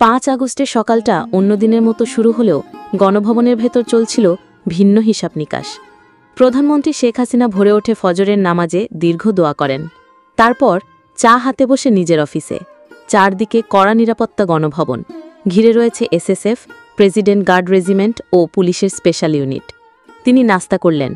5 আগস্টের সকালটা অন্য দিনের মতো শুরু হলেও গণভবনের ভেতর চলছিল ভিন্ন হিসাব নিকাশ। প্রধানমন্ত্রী শেখ হাসিনা ভোরে ওঠে ফজরের নামাজে দীর্ঘ দোয়া করেন। তারপর চা হাতে বসে নিজের অফিসে। চারদিকে কড়া নিরাপত্তা গণভবন, ঘিরে রয়েছে এসএসএফ, প্রেসিডেন্ট গার্ড রেজিমেন্ট ও পুলিশের স্পেশাল ইউনিট। তিনি নাস্তা করলেন।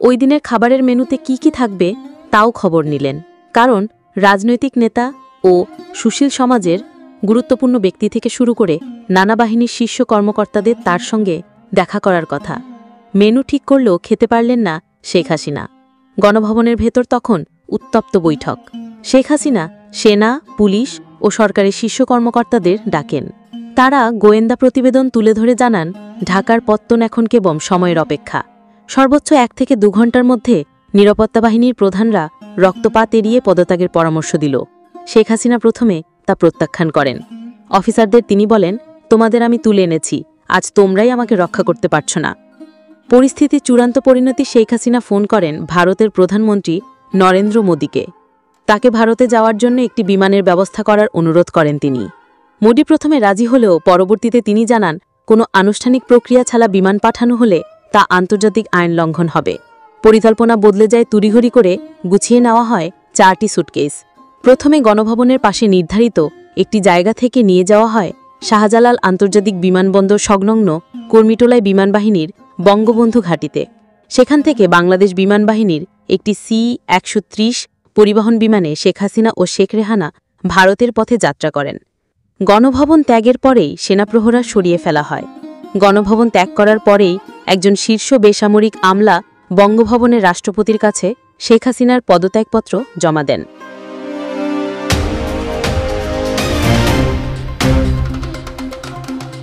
ওই দিনের খাবারের মেনুতে কি কি থাকবে তাও খবর নিলেন, কারণ রাজনৈতিক নেতা ও সুশীল সমাজের গুরুত্বপূর্ণ ব্যক্তি থেকে শুরু করে নানা বাহিনীর শীর্ষ কর্মকর্তাদের তার সঙ্গে দেখা করার কথা। মেনু ঠিক করলেও খেতে পারলেন না শেখ হাসিনা। গণভবনের ভেতর তখন উত্তপ্ত বৈঠক। শেখ হাসিনা সেনা, পুলিশ ও সরকারের শীর্ষ কর্মকর্তাদের ডাকেন। তারা গোয়েন্দা প্রতিবেদন তুলে ধরে জানান, ঢাকার পত্তন এখন কেবল সময়ের অপেক্ষা। সর্বোচ্চ 1 থেকে 2 ঘণ্টার মধ্যে নিরাপত্তা বাহিনীর প্রধানরা রক্তপাত এড়িয়ে পদত্যাগের পরামর্শ দিল। শেখ হাসিনা প্রথমে তা প্রত্যাখ্যান করেন। অফিসারদের তিনি বলেন, তোমাদের আমি তুলে এনেছি, আজ তোমরাই আমাকে রক্ষা করতে পারছ না। পরিস্থিতির চূড়ান্ত পরিণতি শেখ হাসিনা ফোন করেন ভারতের প্রধানমন্ত্রী নরেন্দ্র মোদীকে। তাকে ভারতে যাওয়ার জন্য একটি বিমানের ব্যবস্থা করার অনুরোধ করেন তিনি। মোদী প্রথমে রাজি হলেও পরবর্তীতে তিনি জানান, কোনো আনুষ্ঠানিক প্রক্রিয়া ছাড়া বিমান পাঠানো হলে তা আন্তর্জাতিক আইন লঙ্ঘন হবে। পরিকল্পনা বদলে যায়, তড়িঘড়ি করে গুছিয়ে নেওয়া হয় 4টি সুটকেস। প্রথমে গণভবনের পাশে নির্ধারিত একটি জায়গা থেকে নিয়ে যাওয়া হয় শাহজালাল আন্তর্জাতিক বিমানবন্দর সংলগ্ন কর্মীটোলায় বিমানবাহিনীর বঙ্গবন্ধু ঘাঁটিতে। সেখান থেকে বাংলাদেশ বিমানবাহিনীর একটি C-130 পরিবহন বিমানে শেখ হাসিনা ও শেখ রেহানা ভারতের পথে যাত্রা করেন। গণভবন ত্যাগের পরেই সেনাপ্রহরা সরিয়ে ফেলা হয়। গণভবন ত্যাগ করার পরেই একজন শীর্ষ বেসামরিক আমলা বঙ্গভবনের রাষ্ট্রপতির কাছে শেখ হাসিনার পদত্যাগপত্র জমা দেন।